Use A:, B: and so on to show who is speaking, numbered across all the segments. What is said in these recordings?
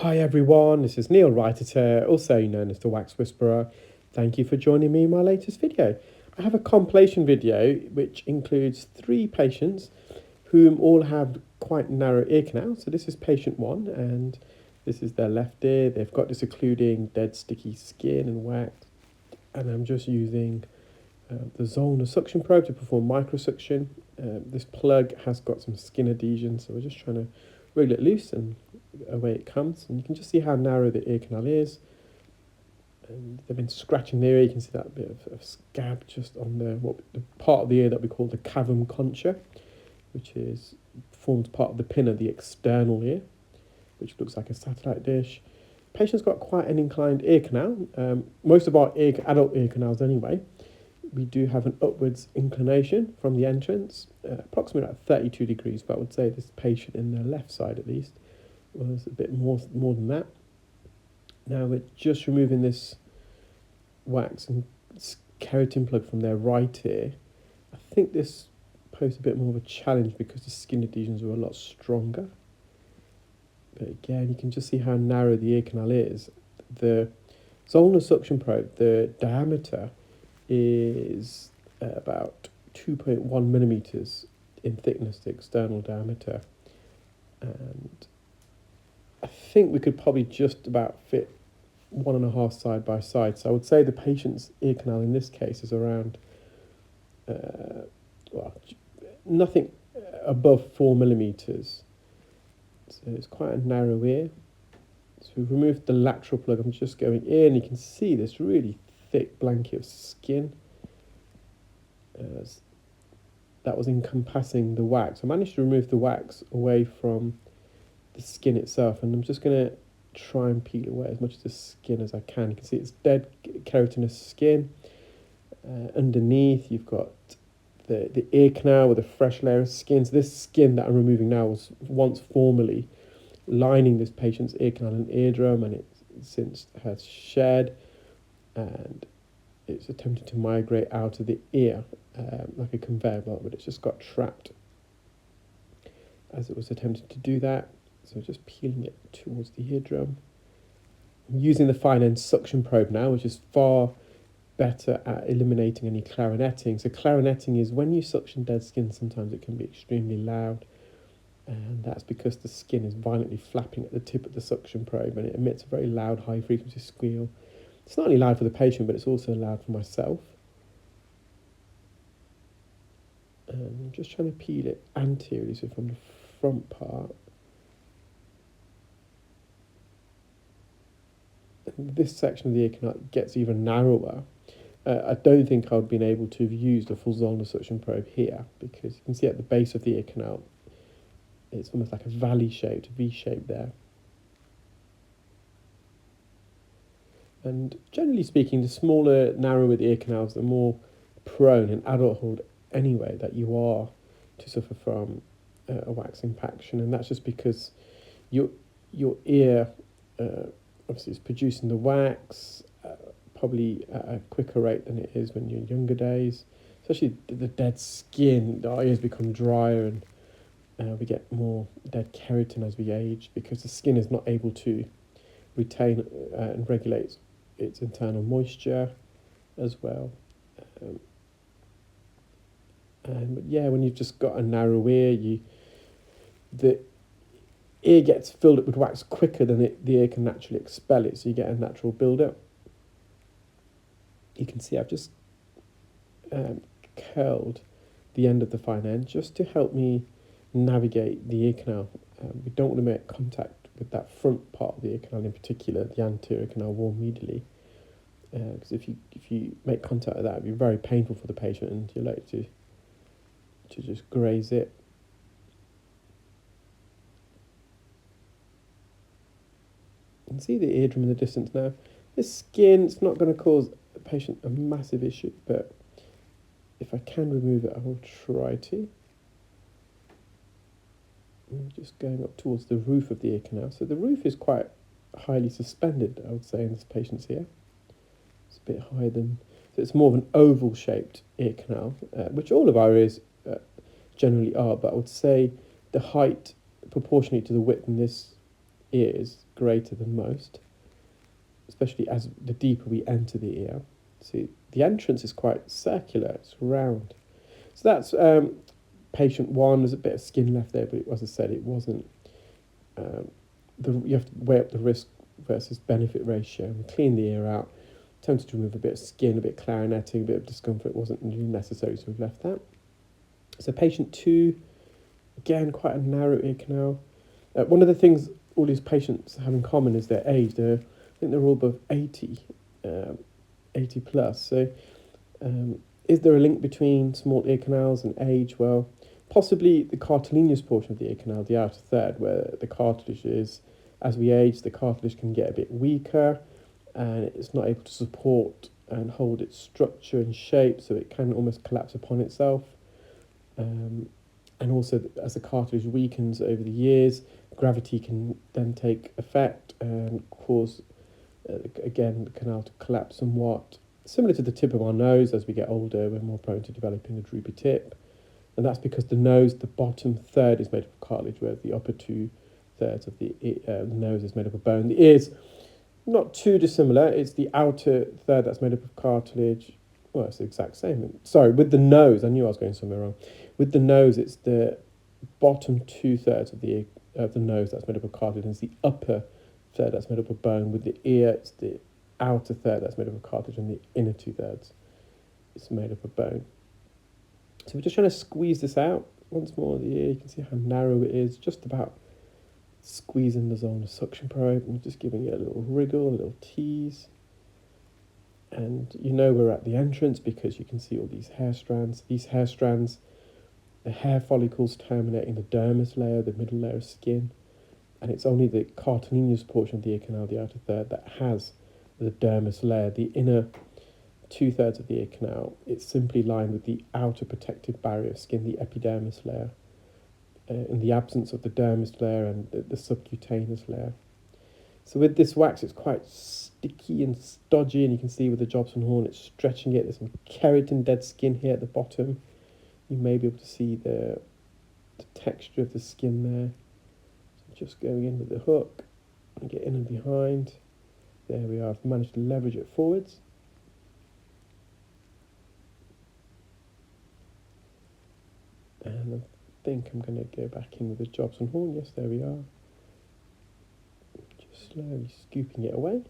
A: Hi everyone, this is Neel Raithatha, also known as the Wax Whisperer. Thank you for joining me in my latest video. I have a compilation video which includes 3 patients whom all have quite narrow ear canals. So this is patient 1 and this is their left ear. They've got this occluding dead sticky skin and wax, and I'm just using the Zollner suction probe to perform microsuction. This plug has got some skin adhesion, so we're just trying to wriggle it loose and away it comes. And you can just see how narrow the ear canal is. And they've been scratching the ear. You can see that bit of scab just on the part of the ear that we call the cavum concha, which forms part of the pin of the external ear, which looks like a satellite dish. Patient's got quite an inclined ear canal. Most of our adult ear canals anyway, we do have an upwards inclination from the entrance, approximately at 32 degrees, but I would say this patient in the left side at least was a bit more than that. Now we're just removing this wax and keratin plug from their right ear. I think this posed a bit more of a challenge because the skin adhesions were a lot stronger. But again, you can just see how narrow the ear canal is. The Zollner suction probe, the diameter is about 2.1 millimeters in thickness, the external diameter. And I think we could probably just about fit 1.5 side by side. So I would say the patient's ear canal in this case is around, nothing above 4 millimeters. So it's quite a narrow ear. So we've removed the lateral plug. I'm just going in. You can see this really thick blanket of skin that was encompassing the wax. I managed to remove the wax away from the skin itself, and I'm just going to try and peel away as much of the skin as I can. You can see it's dead keratinous skin. Underneath you've got the ear canal with a fresh layer of skin. So this skin that I'm removing now was once formerly lining this patient's ear canal and eardrum, and it since has shed, and it's attempting to migrate out of the ear like a conveyor belt, but it's just got trapped as it was attempting to do that. So just peeling it towards the eardrum. I'm using the fine end suction probe now, which is far better at eliminating any clarinetting. So clarinetting is when you suction dead skin, sometimes it can be extremely loud, and that's because the skin is violently flapping at the tip of the suction probe, and it emits a very loud high frequency squeal. It's not only loud for the patient, but it's also loud for myself. And I'm just trying to peel it anteriorly, so from the front part. And this section of the ear canal gets even narrower. I don't think I've been able to have used a full Zollner suction probe here, because you can see at the base of the ear canal, it's almost like a valley-shaped, V-shape there. And generally speaking, the smaller, narrower the ear canals, the more prone in adulthood anyway that you are to suffer from a wax impaction. And that's just because your ear obviously is producing the wax probably at a quicker rate than it is when you're in younger days. Especially the dead skin, our ears become drier, and we get more dead keratin as we age, because the skin is not able to retain and regulate its internal moisture as well. But yeah, when you've just got a narrow ear, the ear gets filled up with wax quicker than the ear can naturally expel it, so you get a natural build-up. You can see I've just curled the end of the fine end just to help me navigate the ear canal. We don't want to make contact with that front part of the ear canal in particular, the anterior canal wall medially, because if you make contact with that, it'd be very painful for the patient, and you're likely to just graze it. You can see the eardrum in the distance now. This skin, it's not going to cause the patient a massive issue, but if I can remove it, I will try to. I'm just going up towards the roof of the ear canal. So the roof is quite highly suspended, I would say, in this patient's ear. It's a bit higher than... So it's more of an oval-shaped ear canal, which all of our ears generally are, but I would say the height proportionate to the width in this ears greater than most, especially as the deeper we enter the ear. See, the entrance is quite circular, it's round. So that's patient one. There's a bit of skin left there, but as I said, it wasn't. You have to weigh up the risk versus benefit ratio and clean the ear out. Attempted to remove a bit of skin, a bit of clarinetting, a bit of discomfort. It wasn't really necessary, so we've left that. So patient two, again, quite a narrow ear canal. One of the things all these patients have in common is their age. I think they're all above 80, 80 plus. So is there a link between small ear canals and age? Well, possibly the cartilaginous portion of the ear canal, the outer third, where the cartilage is. As we age, the cartilage can get a bit weaker and it's not able to support and hold its structure and shape, so it can almost collapse upon itself. And also, as the cartilage weakens over the years, gravity can then take effect and cause, again, the canal to collapse somewhat. Similar to the tip of our nose, as we get older, we're more prone to developing a droopy tip. And that's because the nose, the bottom third is made up of cartilage, whereas the upper two thirds of the nose is made up of bone. The ears, not too dissimilar. It's the outer third that's made up of cartilage. Well, it's the exact same. Sorry, with the nose, I knew I was going somewhere wrong. With the nose, it's the bottom two thirds of the nose that's made up of cartilage, and it's the upper third that's made up of bone. With the ear, it's the outer third that's made up of cartilage, and the inner two thirds is made up of bone. So we're just trying to squeeze this out once more. The ear, you can see how narrow it is, just about squeezing the zone of suction probe. I'm just giving it a little wriggle, a little tease. And you know we're at the entrance because you can see all these hair strands. These hair strands, the hair follicles terminate in the dermis layer, the middle layer of skin. And it's only the cartilaginous portion of the ear canal, the outer third, that has the dermis layer. The inner two-thirds of the ear canal, it's simply lined with the outer protective barrier of skin, the epidermis layer. In the absence of the dermis layer and the subcutaneous layer. So with this wax, it's quite sticky and stodgy, and you can see with the Jobson horn, it's stretching it. There's some keratin dead skin here at the bottom. You may be able to see the texture of the skin there. So just going in with the hook and get in and behind. There we are. I've managed to leverage it forwards. And I think I'm going to go back in with the Jobson horn. Yes, there we are. Just slowly scooping it away.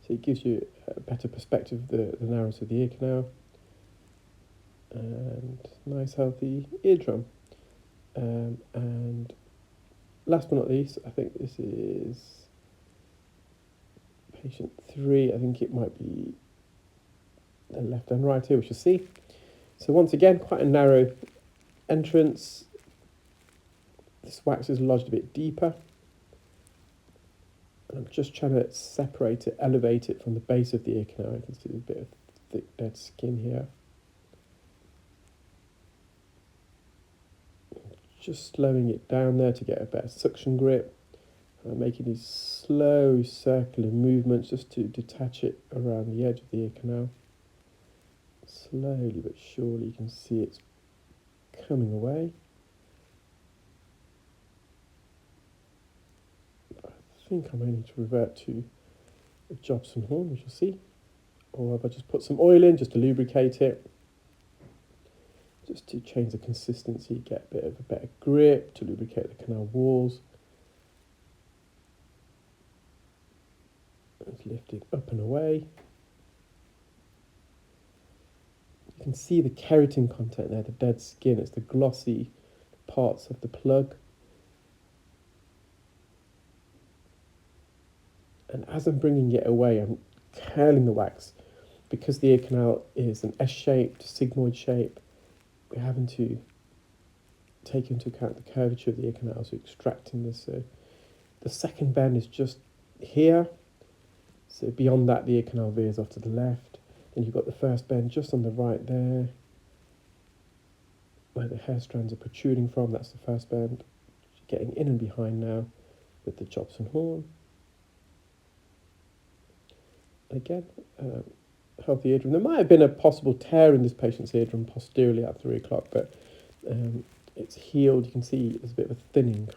A: So it gives you a better perspective of the narrowness of the ear canal. And nice healthy eardrum. And last but not least, I think this is patient 3. I think it might be the left and right here, we shall see. So once again, quite a narrow entrance. This wax is lodged a bit deeper. And I'm just trying to separate it, elevate it from the base of the ear canal. You can see there's a bit of thick dead skin here. Just slowing it down there to get a better suction grip. I'm making these slow circular movements just to detach it around the edge of the ear canal. Slowly but surely you can see it's coming away. I think I may need to revert to a Jobson horn, we shall see. Or if I just put some oil in just to lubricate it, just to change the consistency, get a bit of a better grip, to lubricate the canal walls. It's lifting up and away. You can see the keratin content there, the dead skin. It's the glossy parts of the plug. And as I'm bringing it away, I'm curling the wax. Because the ear canal is an S-shaped, sigmoid shape, we're having to take into account the curvature of the ear canal, so extracting this. So the second bend is just here. So beyond that, the ear canal veers off to the left. Then you've got the first bend just on the right there, where the hair strands are protruding from. That's the first bend. Getting in and behind now with the Jobson horn. Again, healthy eardrum. There might have been a possible tear in this patient's eardrum posteriorly at 3 o'clock, but it's healed. You can see there's a bit of a thinning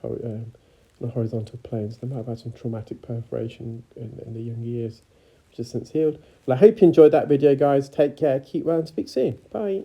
A: on a horizontal plane. So they might have had some traumatic perforation in the young years, which has since healed. Well, I hope you enjoyed that video, guys. Take care, keep well, and speak soon. Bye.